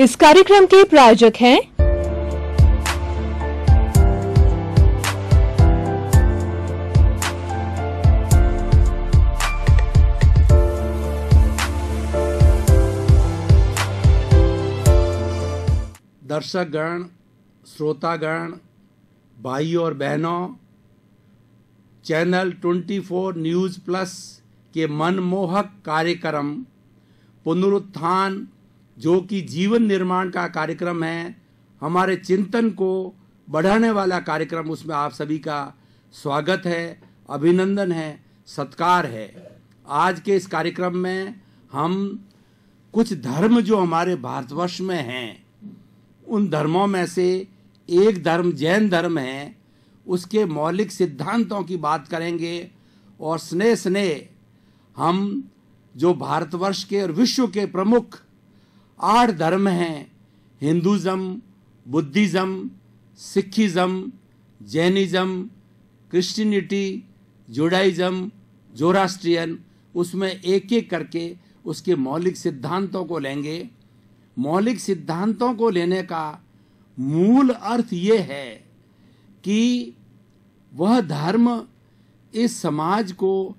इस कार्यक्रम के प्रायोजक हैं दर्शकगण, श्रोतागण, भाई और बहनों, चैनल 24 न्यूज़ प्लस के मनमोहक कार्यक्रम पुनरुत्थान, जो कि जीवन निर्माण का कार्यक्रम है, हमारे चिंतन को बढ़ाने वाला कार्यक्रम, उसमें आप सभी का स्वागत है, अभिनंदन है, सत्कार है। आज के इस कार्यक्रम में हम कुछ धर्म जो हमारे भारतवर्ष में हैं, उन धर्मों में से एक धर्म जैन धर्म है, उसके मौलिक सिद्धांतों की बात करेंगे और स्नेह स्नेह हम जो भारतवर्ष के और विश्व के प्रमुख 8 धर्म हैं, Hinduism, Buddhism, Sikhism, Jainism, Christianity, जुडाइज़्म, Zoroastrian, उसमें एक एक करके उसके मौलिक सिद्धांतों को लेंगे। मौलिक सिद्धांतों को लेने का मूल अर्थ ये है कि वह धर्म इस समाज को,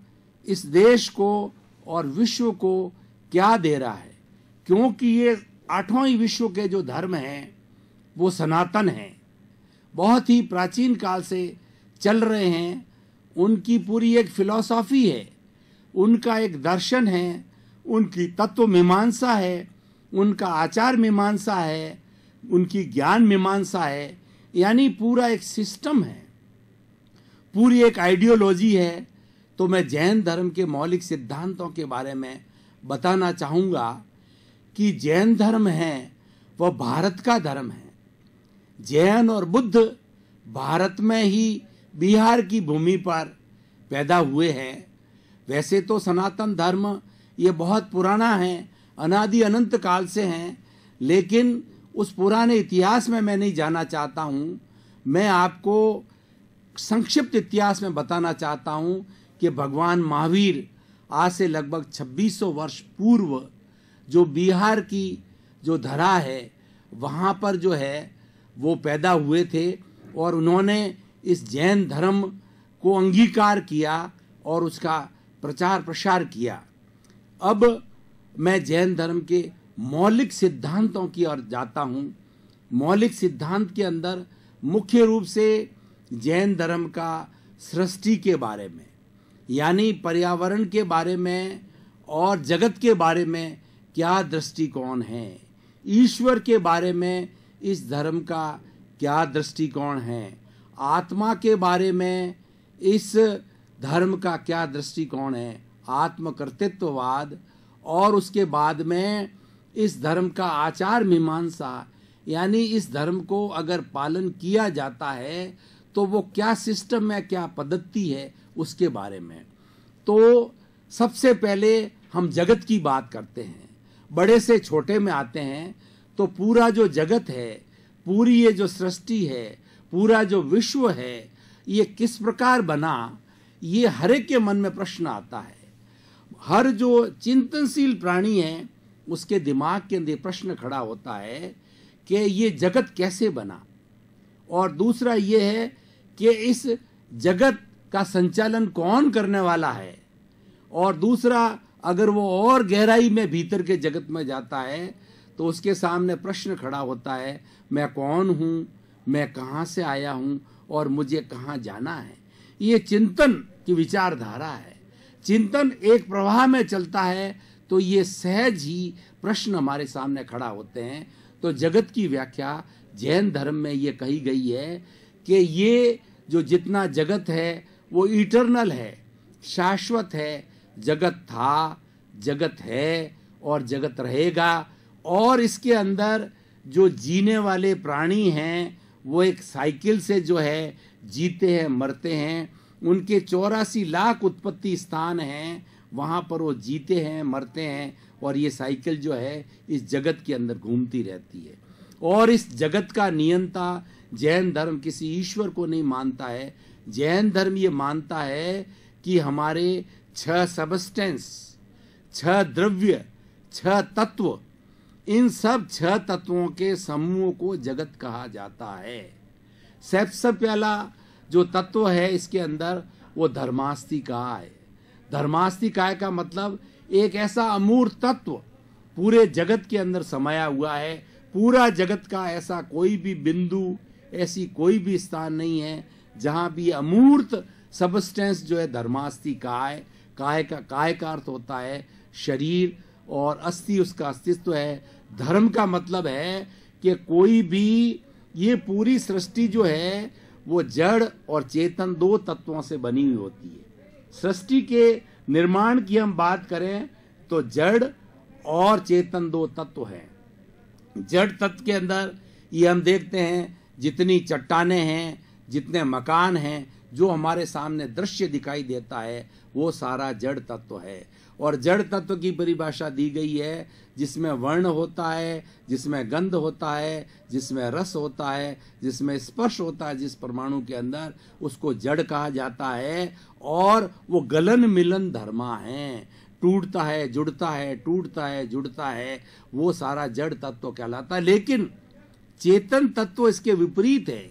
इस देश को और विश्व को क्या दे रहा है, क्योंकि ये 8वां ही विश्व के जो धर्म हैं वो सनातन हैं, बहुत ही प्राचीन काल से चल रहे हैं। उनकी पूरी एक फिलॉसफी है, उनका एक दर्शन है, उनकी तत्व मीमांसा है, उनका आचार मीमांसा है, उनकी ज्ञान मीमांसा है, यानी पूरा एक सिस्टम है, पूरी एक आइडियोलॉजी है। तो मैं जैन धर्म के मौलिक सिद्धांतों के बारे में बताना चाहूँगा कि जैन धर्म है वह भारत का धर्म है। जैन और बुद्ध भारत में ही बिहार की भूमि पर पैदा हुए हैं। वैसे तो सनातन धर्म ये बहुत पुराना है, अनादि अनंत काल से हैं, लेकिन उस पुराने इतिहास में मैं नहीं जाना चाहता हूँ। मैं आपको संक्षिप्त इतिहास में बताना चाहता हूँ कि भगवान महावीर आज से लगभग 2600 वर्ष पूर्व जो बिहार की जो धरा है वहाँ पर जो है वो पैदा हुए थे और उन्होंने इस जैन धर्म को अंगीकार किया और उसका प्रचार प्रसार किया। अब मैं जैन धर्म के मौलिक सिद्धांतों की ओर जाता हूँ। मौलिक सिद्धांत के अंदर मुख्य रूप से जैन धर्म का सृष्टि के बारे में, यानी पर्यावरण के बारे में और जगत के बारे में क्या दृष्टिकोण है, ईश्वर के बारे में इस धर्म का क्या दृष्टिकोण है, आत्मा के बारे में इस धर्म का क्या दृष्टिकोण है, आत्मकर्तृत्ववाद, और उसके बाद में इस धर्म का आचार मीमांसा, यानी इस धर्म को अगर पालन किया जाता है तो वो क्या सिस्टम है, क्या पद्धति है, उसके बारे में। तो सबसे पहले हम जगत की बात करते हैं, बड़े से छोटे में आते हैं। तो पूरा जो जगत है, पूरी ये जो सृष्टि है, पूरा जो विश्व है, ये किस प्रकार बना, ये हर एक के मन में प्रश्न आता है। हर जो चिंतनशील प्राणी है उसके दिमाग के अंदर प्रश्न खड़ा होता है कि ये जगत कैसे बना, और दूसरा ये है कि इस जगत का संचालन कौन करने वाला है, और दूसरा अगर वो और गहराई में भीतर के जगत में जाता है तो उसके सामने प्रश्न खड़ा होता है, मैं कौन हूँ, मैं कहाँ से आया हूँ और मुझे कहाँ जाना है। ये चिंतन की विचारधारा है, चिंतन एक प्रवाह में चलता है, तो ये सहज ही प्रश्न हमारे सामने खड़ा होते हैं। तो जगत की व्याख्या जैन धर्म में ये कही गई है कि ये जो जितना जगत है वो इटर्नल है, शाश्वत है। जगत था, जगत है और जगत रहेगा, और इसके अंदर जो जीने वाले प्राणी हैं वो एक साइकिल से जो है जीते हैं, मरते हैं। उनके 84 लाख उत्पत्ति स्थान हैं, वहाँ पर वो जीते हैं, मरते हैं, और ये साइकिल जो है इस जगत के अंदर घूमती रहती है। और इस जगत का नियंता जैन धर्म किसी ईश्वर को नहीं मानता है। जैन धर्म ये मानता है कि हमारे 6 सबस्टेंस, 6 द्रव्य, 6 तत्व, इन सब 6 तत्वों के समूह को जगत कहा जाता है। सबसे पहला जो तत्व है इसके अंदर वो धर्मास्तिकाय। धर्मास्तिकाय का मतलब एक ऐसा अमूर्त तत्व पूरे जगत के अंदर समाया हुआ है। पूरा जगत का ऐसा कोई भी बिंदु, ऐसी कोई भी स्थान नहीं है जहां भी अमूर्त सबस्टेंस जो है धर्मास्तिकाय। काय का अर्थ होता है शरीर और अस्थि उसका अस्तित्व है। धर्म का मतलब है कि कोई भी, ये पूरी सृष्टि जो है वो जड़ और चेतन 2 तत्वों से बनी हुई होती है। सृष्टि के निर्माण की हम बात करें तो जड़ और चेतन 2 तत्व हैं। जड़ तत्व के अंदर ये हम देखते हैं जितनी चट्टानें हैं, जितने मकान हैं, जो हमारे सामने दृश्य दिखाई देता है वो सारा जड़ तत्व है। और जड़ तत्व की परिभाषा दी गई है जिसमें वर्ण होता है, जिसमें गंध होता है, जिसमें रस होता है, जिसमें स्पर्श होता है, जिस परमाणु के अंदर, उसको जड़ कहा जाता है। और वो गलन मिलन धर्मा है, टूटता है जुड़ता है, टूटता है जुड़ता है, वो सारा जड़ तत्व कहलाता है। लेकिन चेतन तत्व इसके विपरीत है।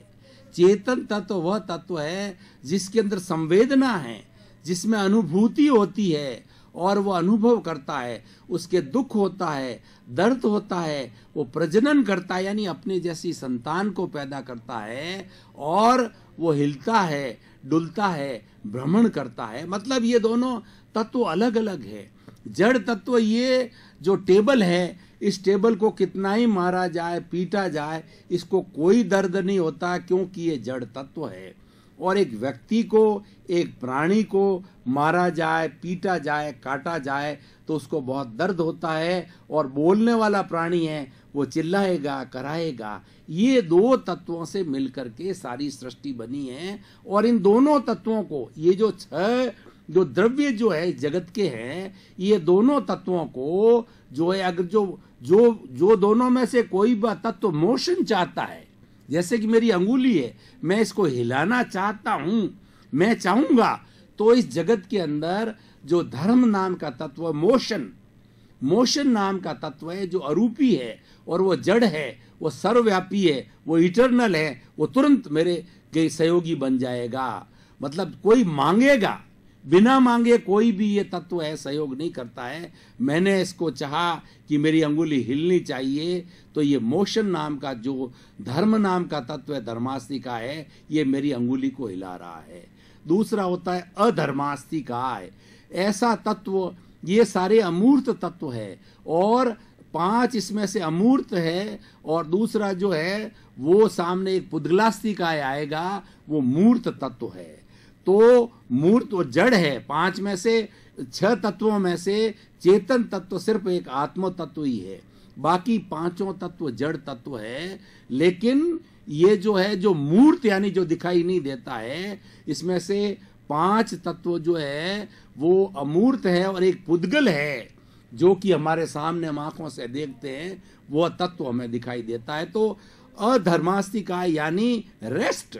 चेतन तत्व वह तत्व है जिसके अंदर संवेदना है, जिसमें अनुभूति होती है और वो अनुभव करता है, उसके दुख होता है, दर्द होता है, वो प्रजनन करता है यानी अपने जैसी संतान को पैदा करता है, और वो हिलता है, डुलता है, भ्रमण करता है। मतलब ये दोनों तत्व अलग अलग है। जड़ तत्व ये जो टेबल है, इस टेबल को कितना ही मारा जाए, पीटा जाए, इसको कोई दर्द नहीं होता क्योंकि ये जड़ तत्व है। और एक व्यक्ति को, एक प्राणी को मारा जाए, पीटा जाए, काटा जाए तो उसको बहुत दर्द होता है, और बोलने वाला प्राणी है वो चिल्लाएगा, कराएगा। ये 2 तत्वों से मिलकर के सारी सृष्टि बनी है। और इन दोनों तत्वों को, ये जो 6 जो द्रव्य जो है जगत के हैं, ये दोनों तत्वों को जो है, अगर जो दोनों में से कोई भी तत्व मोशन चाहता है, जैसे कि मेरी अंगुली है, मैं इसको हिलाना चाहता हूं, मैं चाहूंगा, तो इस जगत के अंदर जो धर्म नाम का तत्व, मोशन नाम का तत्व है, जो अरूपी है और वो जड़ है, वो सर्वव्यापी है, वो इटर्नल है, वो तुरंत मेरे के सहयोगी बन जाएगा। मतलब कोई मांगेगा, बिना मांगे कोई भी ये तत्व है सहयोग नहीं करता है। मैंने इसको चाहा कि मेरी अंगुली हिलनी चाहिए, तो ये मोशन नाम का जो धर्म नाम का तत्व है, धर्मास्तिका है, ये मेरी अंगुली को हिला रहा है। दूसरा होता है अधर्मास्तिकाय। ऐसा तत्व, ये सारे अमूर्त तत्व है, और 5 इसमें से अमूर्त है, और दूसरा जो है वो सामने एक पुद्गलास्तिकाय आएगा, वो मूर्त तत्व है। तो मूर्त और जड़ है। 5 में से 6 तत्वों में से चेतन तत्व सिर्फ एक आत्म तत्व ही है, बाकी 5 तत्व जड़ तत्व है। लेकिन ये जो है, जो मूर्त यानी जो दिखाई नहीं देता है, इसमें से 5 तत्व जो है वो अमूर्त है, और एक पुद्गल है जो कि हमारे सामने हम आंखों से देखते हैं, वह तत्व हमें दिखाई देता है। तो अधर्मास्तिकाय यानी रेस्ट,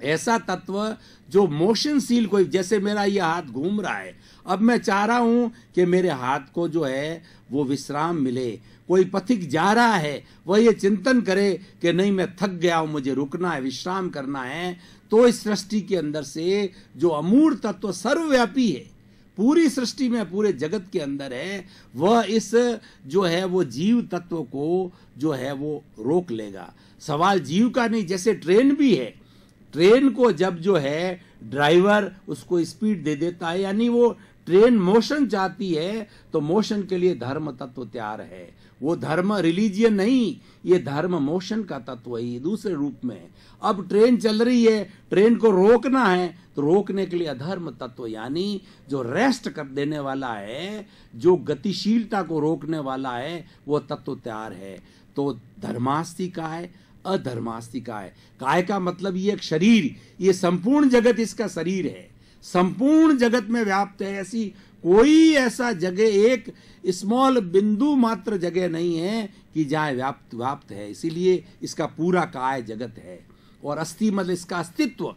ऐसा तत्व जो मोशनशील, कोई जैसे मेरा ये हाथ घूम रहा है, अब मैं चाह रहा हूं कि मेरे हाथ को जो है वो विश्राम मिले। कोई पथिक जा रहा है, वह ये चिंतन करे कि नहीं मैं थक गया हूं, मुझे रुकना है, विश्राम करना है। तो इस सृष्टि के अंदर से जो अमूर्त तत्व सर्वव्यापी है, पूरी सृष्टि में, पूरे जगत के अंदर है, वह इस जो है वो जीव तत्व को जो है वो रोक लेगा। सवाल जीव का नहीं, जैसे ट्रेन भी है, ट्रेन को जब जो है ड्राइवर उसको स्पीड दे देता है, यानी वो ट्रेन मोशन चाहती है, तो मोशन के लिए धर्म तत्व तैयार है। वो धर्म रिलीजियन नहीं, ये धर्म मोशन का तत्व ही दूसरे रूप में। अब ट्रेन चल रही है, ट्रेन को रोकना है, तो रोकने के लिए अधर्म तत्व यानी जो रेस्ट कर देने वाला है, जो गतिशीलता को रोकने वाला है, वो तत्व तैयार है। तो धर्मास्तिकाय, अधर्मास्तिकाय। काय का मतलब ये एक शरीर, ये संपूर्ण जगत इसका शरीर है, संपूर्ण जगत में व्याप्त है। ऐसी कोई ऐसा जगह, एक स्मॉल बिंदु मात्र जगह नहीं है कि जहां व्याप्त है। इसीलिए इसका पूरा काय जगत है। और अस्थि मतलब इसका अस्तित्व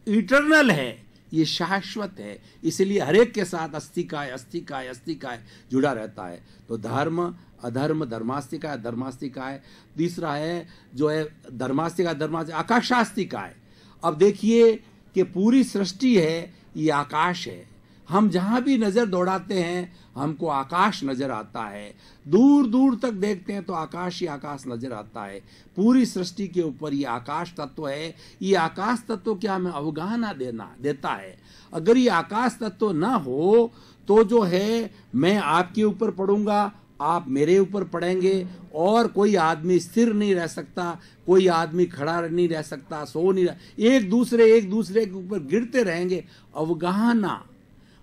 इटर्नल है, ये शाश्वत है, इसलिए हरेक के साथ अस्तिकाय अस्तिकाय अस्तिकाय जुड़ा रहता है। तो धर्म, अधर्म धर्मास्तिका है, धर्मास्तिका है। तीसरा है जो है धर्मास्तिका आकाशास्तिका है। अब देखिए कि पूरी सृष्टि है ये आकाश है, हम जहाँ भी नज़र दौड़ाते हैं हमको आकाश नज़र आता है, दूर दूर तक देखते हैं तो आकाश ही आकाश नज़र आता है। पूरी सृष्टि के ऊपर ये आकाश तत्व है। ये आकाश तत्व क्या हमें अवगाहना देता है। अगर ये आकाश तत्व ना हो तो जो है मैं आपके ऊपर पड़ूंगा, आप मेरे ऊपर पड़ेंगे, और कोई आदमी स्थिर नहीं रह सकता, कोई आदमी खड़ा नहीं रह सकता, सो नहीं रह, एक दूसरे के ऊपर गिरते रहेंगे। अवगाहना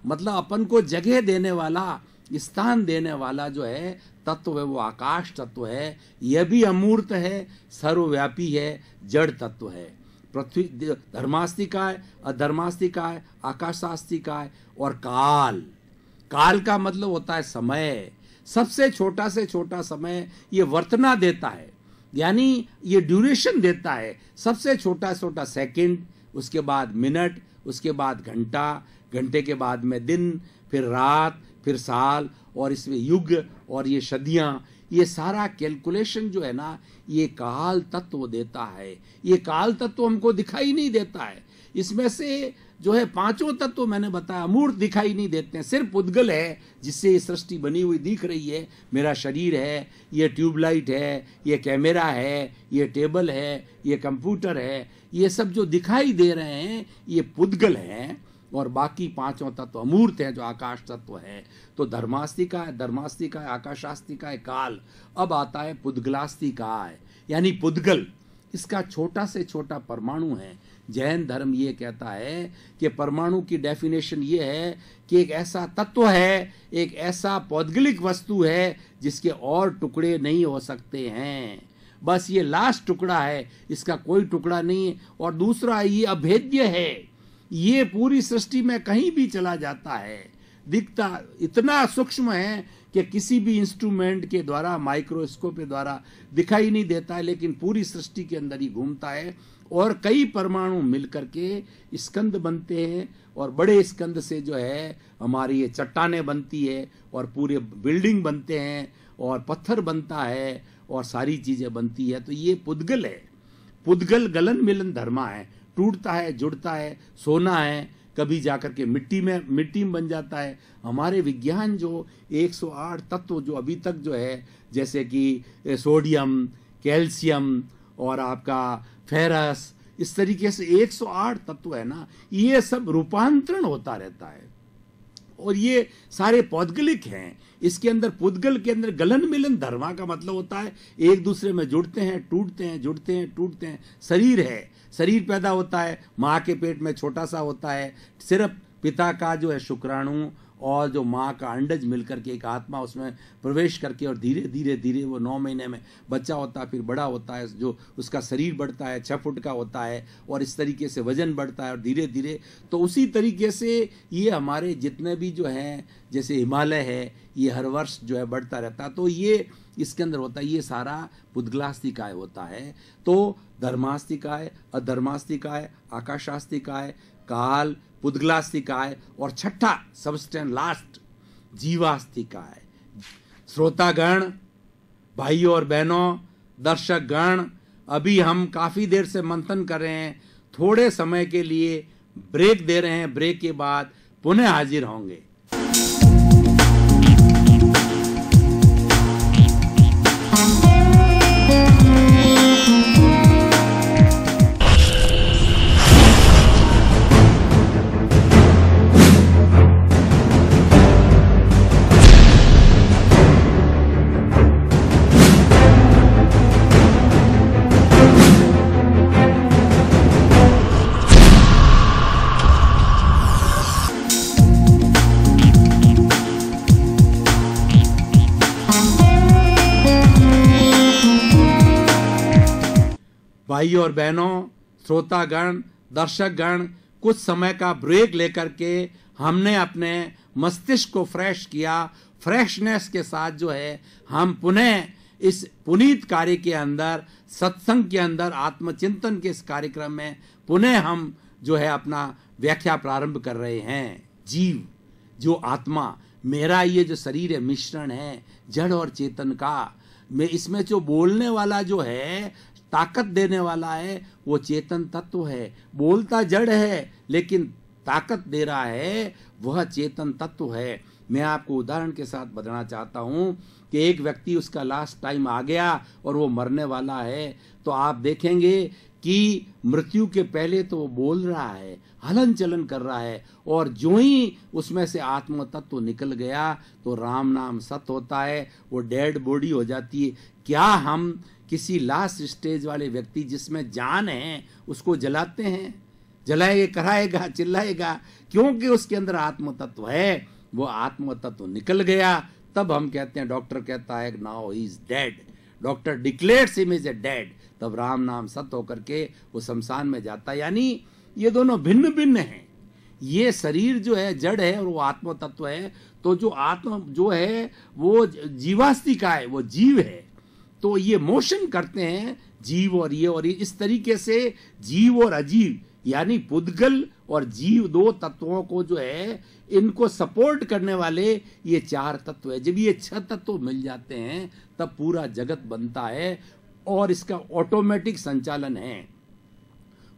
मतलब अपन को जगह देने वाला, स्थान देने वाला जो है तत्व है वो आकाश तत्व है। यह भी अमूर्त है, सर्वव्यापी है, जड़ तत्व है। पृथ्वी धर्मास्तिका है, अधर्मास्तिका है, आकाशास्तिका है। और काल, काल का मतलब होता है समय। सबसे छोटा से छोटा समय ये वर्तना देता है, यानी ये ड्यूरेशन देता है। सबसे छोटा छोटा सेकंड, उसके बाद मिनट, उसके बाद घंटा, घंटे के बाद में दिन, फिर रात, फिर साल, और इसमें युग और ये सदियां, ये सारा कैलकुलेशन जो है ना ये काल तत्व देता है। ये काल तत्व हमको दिखाई नहीं देता है। इसमें से जो है पांचों तत्व मैंने बताया अमूर्त दिखाई नहीं देते हैं। सिर्फ उद्गल है जिससे ये सृष्टि बनी हुई दिख रही है। मेरा शरीर है, ये ट्यूबलाइट है, ये कैमरा है, ये टेबल है, ये कंप्यूटर है, ये सब जो दिखाई दे रहे हैं ये पुद्गल हैं। और बाकी पांचों तत्व अमूर्त हैं जो आकाश तत्व है। तो धर्मास्तिका है, धर्मास्तिका है, आकाशास्तिका है, काल। अब आता है पुद्गलास्तिका है, यानी पुद्गल। इसका छोटा से छोटा परमाणु है। जैन धर्म ये कहता है कि परमाणु की डेफिनेशन ये है कि एक ऐसा तत्व है, एक ऐसा पौद्गलिक वस्तु है जिसके और टुकड़े नहीं हो सकते हैं। बस ये लास्ट टुकड़ा है, इसका कोई टुकड़ा नहीं है। और दूसरा ये अभेद्य है, ये पूरी सृष्टि में कहीं भी चला जाता है, दिखता इतना सूक्ष्म है कि किसी भी इंस्ट्रूमेंट के द्वारा, माइक्रोस्कोप के द्वारा दिखाई नहीं देता है, लेकिन पूरी सृष्टि के अंदर ही घूमता है। और कई परमाणु मिलकर के स्कंद बनते हैं, और बड़े स्कंद से जो है हमारी ये चट्टानें बनती है, और पूरे बिल्डिंग बनते हैं, और पत्थर बनता है, और सारी चीजें बनती है। तो ये पुद्गल है। पुद्गल गलन मिलन धर्मा है, टूटता है, जुड़ता है, सोना है, कभी जाकर के मिट्टी में बन जाता है। हमारे विज्ञान जो 108 तत्व जो अभी तक जो है, जैसे कि सोडियम, कैल्शियम और आपका फेरस, इस तरीके से 108 तत्व है ना, ये सब रूपांतरण होता रहता है। और ये सारे पौद्गलिक हैं। इसके अंदर पुद्गल के अंदर गलन मिलन धर्मा का मतलब होता है एक दूसरे में जुड़ते हैं, टूटते हैं, जुड़ते हैं, टूटते हैं। शरीर है, शरीर पैदा होता है, माँ के पेट में छोटा सा होता है, सिर्फ पिता का जो है शुक्राणु और जो माँ का अंडज मिलकर के एक आत्मा उसमें प्रवेश करके, और धीरे धीरे धीरे वो 9 महीने में बच्चा होता है, फिर बड़ा होता है, जो उसका शरीर बढ़ता है, 6 फुट का होता है, और इस तरीके से वजन बढ़ता है, और धीरे धीरे। तो उसी तरीके से ये हमारे जितने भी जो हैं, जैसे हिमालय है, ये हर वर्ष जो है बढ़ता रहता है। तो ये इसके अंदर होता है, ये सारा पुद्गलास्तिकाय होता है। तो धर्मास्तिकाय, अधर्मास्तिकाय, आकाशास्तिकाय, काल, पुद्गलास्तिकाय, और छठा सबस्टेंस लास्ट जीवास्तिकाय। श्रोतागण, भाइयों और बहनों, दर्शक गण, अभी हम काफी देर से मंथन कर रहे हैं, थोड़े समय के लिए ब्रेक दे रहे हैं। ब्रेक के बाद पुनः हाजिर होंगे। भाइयों और बहनों, श्रोतागण, दर्शकगण, कुछ समय का ब्रेक लेकर के हमने अपने मस्तिष्क को फ्रेश किया। फ्रेशनेस के साथ जो है हम पुनः इस पुनीत कार्य के अंदर, सत्संग के अंदर, आत्मचिंतन के इस कार्यक्रम में पुनः हम जो है अपना व्याख्या प्रारंभ कर रहे हैं। जीव जो आत्मा, मेरा ये जो शरीर है मिश्रण है जड़ और चेतन का, मैं इसमें जो बोलने वाला जो है, ताकत देने वाला है, वो चेतन तत्व है। बोलता जड़ है लेकिन ताकत दे रहा है वह चेतन तत्व है। मैं आपको उदाहरण के साथ बताना चाहता हूं कि एक व्यक्ति, उसका लास्ट टाइम आ गया और वो मरने वाला है, तो आप देखेंगे कि मृत्यु के पहले तो वो बोल रहा है, हलन चलन कर रहा है, और जो ही उसमें से आत्म तत्व निकल गया तो राम नाम सत्य होता है, वो डेड बॉडी हो जाती है। क्या हम किसी लास्ट स्टेज वाले व्यक्ति जिसमें जान है उसको जलाते हैं? जलाएगा, कराएगा, चिल्लाएगा, क्योंकि उसके अंदर आत्म तत्व है। वो आत्म तत्व निकल गया, तब हम कहते हैं, डॉक्टर कहता है now he is dead, doctor declares him is a dead, तब राम नाम सत्य होकर के वो शमशान में जाता है। यानी ये दोनों भिन्न भिन्न हैं। ये शरीर जो है जड़ है और वो आत्म तत्व है। तो जो आत्म जो है वो जीवास्तिका है, वो जीव है। तो ये मोशन करते हैं जीव और ये इस तरीके से जीव और अजीव यानी पुद्गल और जीव दो तत्वों को जो है इनको सपोर्ट करने वाले ये चार तत्व है। जब ये छह तत्व मिल जाते हैं तब पूरा जगत बनता है और इसका ऑटोमेटिक संचालन है।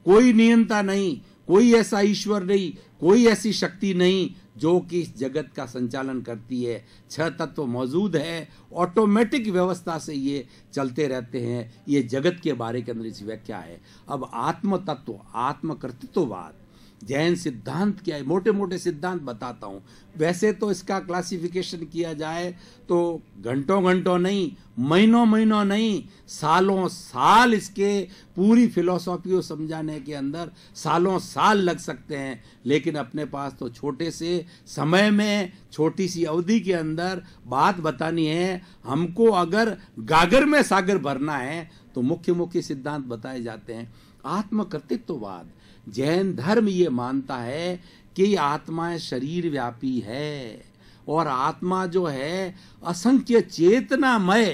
कोई नियंता नहीं, कोई ऐसा ईश्वर नहीं, कोई ऐसी शक्ति नहीं जो कि इस जगत का संचालन करती है। छह तत्व मौजूद है, ऑटोमेटिक व्यवस्था से ये चलते रहते हैं। ये जगत के बारे के अंदर इस व्याख्या है। अब आत्म तत्व, आत्मकर्तृत्ववाद, जैन सिद्धांत क्या है, मोटे मोटे सिद्धांत बताता हूं। वैसे तो इसका क्लासिफिकेशन किया जाए तो घंटों घंटों नहीं, महीनों महीनों नहीं, सालों साल इसके पूरी फिलॉसफी को समझाने के अंदर सालों साल लग सकते हैं। लेकिन अपने पास तो छोटे से समय में, छोटी सी अवधि के अंदर बात बतानी है। हमको अगर गागर में सागर भरना है तो मुख्य मुख्य सिद्धांत बताए जाते हैं। आत्मकर्तृत्ववाद, जैन धर्म ये मानता है कि आत्मा शरीर व्यापी है और आत्मा जो है असंख्य चेतनामय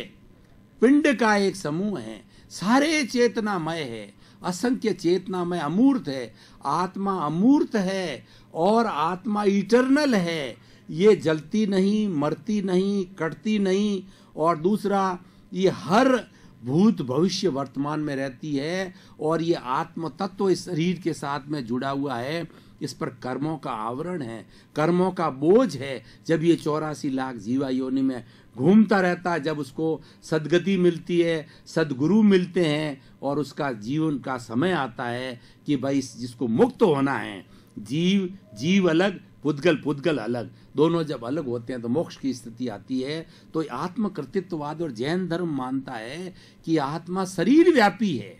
पिंड का एक समूह है। सारे चेतनामय है, असंख्य चेतनामय, अमूर्त है। आत्मा अमूर्त है और आत्मा इटर्नल है। ये जलती नहीं, मरती नहीं, कटती नहीं। और दूसरा, ये हर भूत भविष्य वर्तमान में रहती है और ये आत्म तत्व इस शरीर के साथ में जुड़ा हुआ है। इस पर कर्मों का आवरण है, कर्मों का बोझ है। जब ये 84 लाख जीवा योनि में घूमता रहता है, जब उसको सदगति मिलती है, सदगुरु मिलते हैं और उसका जीवन का समय आता है कि भाई जिसको मुक्त होना है, जीव अलग, पुद्गल अलग, दोनों जब अलग होते हैं तो मोक्ष की स्थिति आती है। तो आत्मकर्तृत्ववाद और जैन धर्म मानता है कि आत्मा शरीर व्यापी है।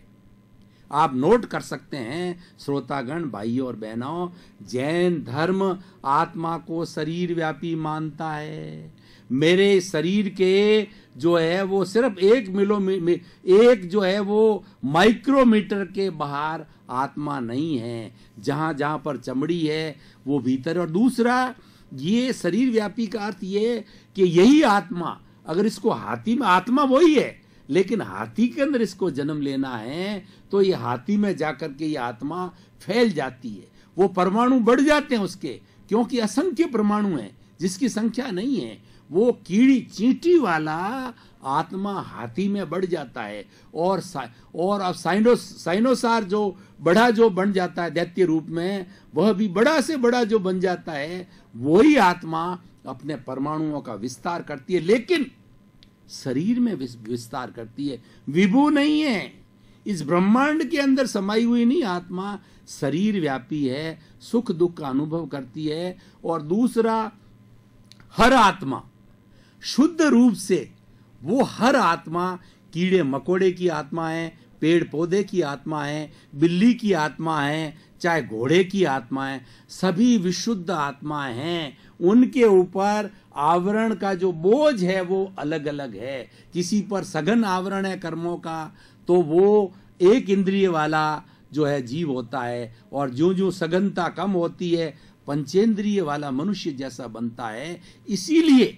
आप नोट कर सकते हैं श्रोतागण, भाइयों और बहनों, जैन धर्म आत्मा को शरीर व्यापी मानता है। मेरे शरीर के जो है वो सिर्फ एक जो है वो माइक्रोमीटर के बाहर आत्मा नहीं है। जहां जहां पर चमड़ी है वो भीतर। और दूसरा, ये शरीर व्यापी का अर्थ ये कि यही आत्मा, अगर इसको हाथी में, आत्मा वही है लेकिन हाथी के अंदर इसको जन्म लेना है तो ये हाथी में जाकर के ये आत्मा फैल जाती है। वो परमाणु बढ़ जाते हैं उसके, क्योंकि असंख्य परमाणु हैं जिसकी संख्या नहीं है। वो कीड़ी चींटी वाला आत्मा हाथी में बढ़ जाता है। और अब साइनोसार जो बड़ा जो बन जाता है दैत्य रूप में, वह भी बड़ा से बड़ा जो बन जाता है, वही आत्मा अपने परमाणुओं का विस्तार करती है, लेकिन शरीर में विस्तार करती है, विभू नहीं है। इस ब्रह्मांड के अंदर समाई हुई नहीं, आत्मा शरीर व्यापी है, सुख दुख का अनुभव करती है। और दूसरा, हर आत्मा शुद्ध रूप से, वो हर आत्मा कीड़े मकोड़े की आत्मा है, पेड़ पौधे की आत्मा है, बिल्ली की आत्मा है, चाहे घोड़े की आत्मा है, सभी विशुद्ध आत्माएं हैं। उनके ऊपर आवरण का जो बोझ है वो अलग अलग है। किसी पर सघन आवरण है कर्मों का तो वो एक इंद्रिय वाला जो है जीव होता है, और ज्यों ज्यों सघनता कम होती है पंचेंद्रिय वाला मनुष्य जैसा बनता है। इसीलिए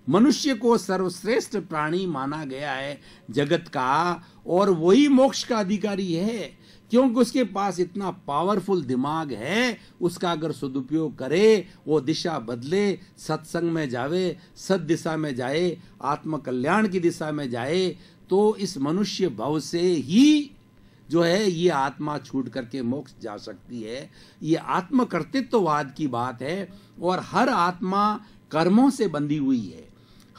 मनुष्य को सर्वश्रेष्ठ प्राणी माना गया है जगत का, और वही मोक्ष का अधिकारी है। क्योंकि उसके पास इतना पावरफुल दिमाग है। उसका अगर सदुपयोग करे, वो दिशा बदले, सत्संग में जावे, सद दिशा में जाए, आत्म कल्याण की दिशा में जाए, तो इस मनुष्य भव से ही जो है ये आत्मा छूट करके मोक्ष जा सकती है। ये आत्म कर्तृत्ववाद की बात है। और हर आत्मा कर्मों से बंधी हुई है,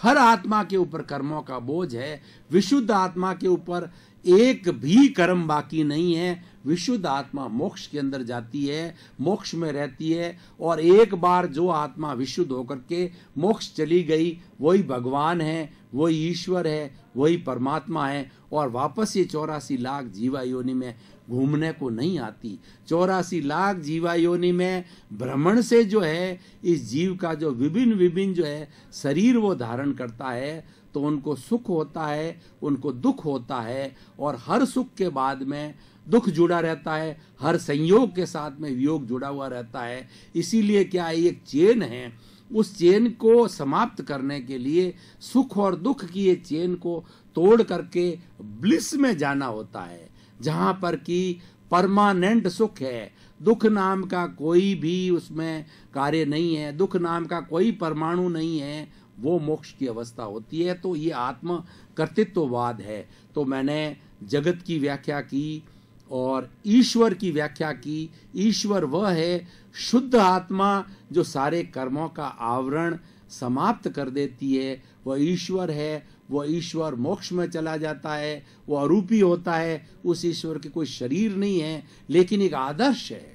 हर आत्मा के ऊपर कर्मों का बोझ है। विशुद्ध आत्मा के ऊपर एक भी कर्म बाकी नहीं है। विशुद्ध आत्मा मोक्ष के अंदर जाती है, मोक्ष में रहती है। और एक बार जो आत्मा विशुद्ध होकर के मोक्ष चली गई, वही भगवान है, वही ईश्वर है, वही परमात्मा है। और वापस ये 84 लाख जीवा योनि में घूमने को नहीं आती। 84 लाख जीवा योनि में भ्रमण से जो है इस जीव का जो विभिन्न जो है शरीर वो धारण करता है, तो उनको सुख होता है, उनको दुख होता है। और हर सुख के बाद में दुख जुड़ा रहता है, हर संयोग के साथ में वियोग जुड़ा हुआ रहता है। इसीलिए क्या है, एक चेन है, उस चेन को समाप्त करने के लिए सुख और दुख की ये चेन को तोड़ करके ब्लिस में जाना होता है, जहां पर कि परमानेंट सुख है। दुख नाम का कोई भी उसमें कार्य नहीं है, दुख नाम का कोई परमाणु नहीं है, वो मोक्ष की अवस्था होती है। तो ये आत्म कर्तृत्ववाद है। तो मैंने जगत की व्याख्या की और ईश्वर की व्याख्या की। ईश्वर वह है शुद्ध आत्मा जो सारे कर्मों का आवरण समाप्त कर देती है, वह ईश्वर है। वह ईश्वर मोक्ष में चला जाता है, वह अरूपी होता है। उस ईश्वर के कोई शरीर नहीं है, लेकिन एक आदर्श है।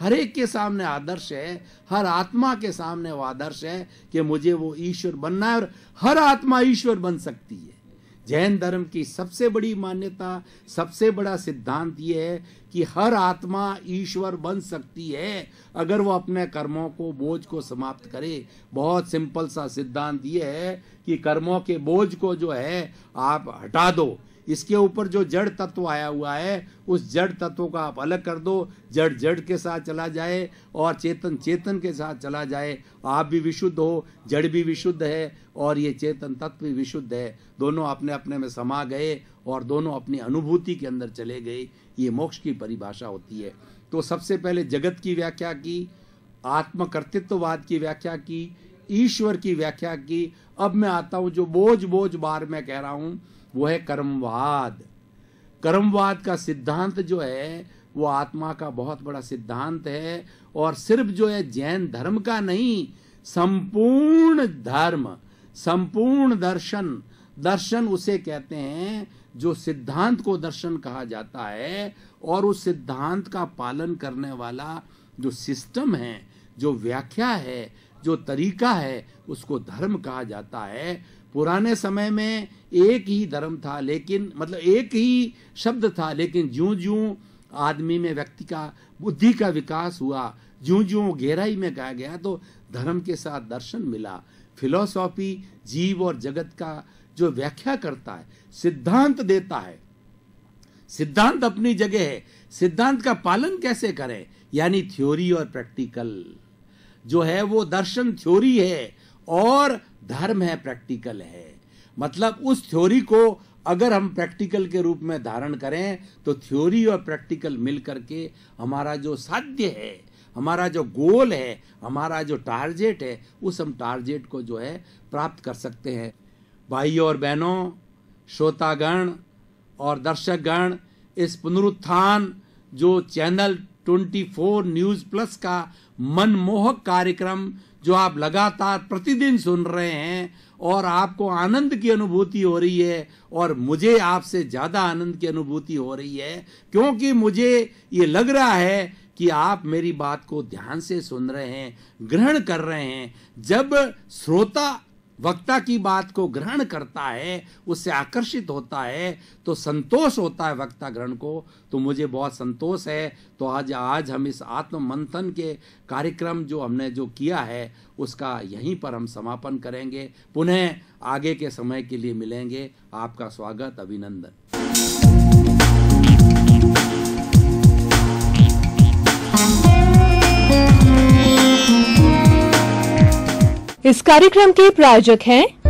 हर एक के सामने आदर्श है, हर आत्मा के सामने वो आदर्श है कि मुझे वो ईश्वर बनना है। और हर आत्मा ईश्वर बन सकती है। जैन धर्म की सबसे बड़ी मान्यता, सबसे बड़ा सिद्धांत ये है कि हर आत्मा ईश्वर बन सकती है अगर वो अपने कर्मों को, बोझ को समाप्त करे। बहुत सिंपल सा सिद्धांत ये है कि कर्मों के बोझ को जो है आप हटा दो। इसके ऊपर जो जड़ तत्व आया हुआ है, उस जड़ तत्व को आप अलग कर दो। जड़ जड़ के साथ चला जाए और चेतन चेतन के साथ चला जाए। आप भी विशुद्ध हो, जड़ भी विशुद्ध है और ये चेतन तत्व भी विशुद्ध है। दोनों अपने अपने में समा गए और दोनों अपनी अनुभूति के अंदर चले गए। ये मोक्ष की परिभाषा होती है। तो सबसे पहले जगत की व्याख्या की, आत्म कर्तृत्ववाद की व्याख्या की, ईश्वर की व्याख्या की। अब मैं आता हूं, जो बोझ बार मैं कह रहा हूं, वो है कर्मवाद। कर्मवाद का सिद्धांत जो है वो आत्मा का बहुत बड़ा सिद्धांत है। और सिर्फ जो है जैन धर्म का नहीं, संपूर्ण धर्म, संपूर्ण दर्शन, दर्शन उसे कहते हैं जो सिद्धांत को दर्शन कहा जाता है। और उस सिद्धांत का पालन करने वाला जो सिस्टम है, जो व्याख्या है, जो तरीका है, उसको धर्म कहा जाता है। पुराने समय में एक ही धर्म था, लेकिन मतलब एक ही शब्द था, लेकिन ज्यों-ज्यों आदमी में, व्यक्ति का बुद्धि का विकास हुआ, ज्यों-ज्यों गहराई में गया गया, तो धर्म के साथ दर्शन मिला। फिलॉसफी जीव और जगत का जो व्याख्या करता है, सिद्धांत देता है। सिद्धांत अपनी जगह है, सिद्धांत का पालन कैसे करें, यानी थ्योरी और प्रैक्टिकल जो है वो दर्शन थ्योरी है और धर्म है, प्रैक्टिकल है। मतलब उस थ्योरी को अगर हम प्रैक्टिकल के रूप में धारण करें तो थ्योरी और प्रैक्टिकल मिल करके हमारा जो साध्य है, हमारा जो गोल है, हमारा जो टारगेट है, उस हम टारगेट को जो है प्राप्त कर सकते हैं। भाइयों और बहनों, श्रोतागण और दर्शकगण, इस पुनरुत्थान जो चैनल 24 न्यूज़ प्लस का मनमोहक कार्यक्रम जो आप लगातार प्रतिदिन सुन रहे हैं और आपको आनंद की अनुभूति हो रही है, और मुझे आपसे ज़्यादा आनंद की अनुभूति हो रही है, क्योंकि मुझे ये लग रहा है कि आप मेरी बात को ध्यान से सुन रहे हैं, ग्रहण कर रहे हैं। जब श्रोता वक्ता की बात को ग्रहण करता है, उससे आकर्षित होता है, तो संतोष होता है वक्ता ग्रहण को। तो मुझे बहुत संतोष है। तो आज हम इस आत्म मंथन के कार्यक्रम जो हमने जो किया है, उसका यहीं पर हम समापन करेंगे। पुनः आगे के समय के लिए मिलेंगे। आपका स्वागत, अभिनंदन। इस कार्यक्रम के प्रायोजक हैं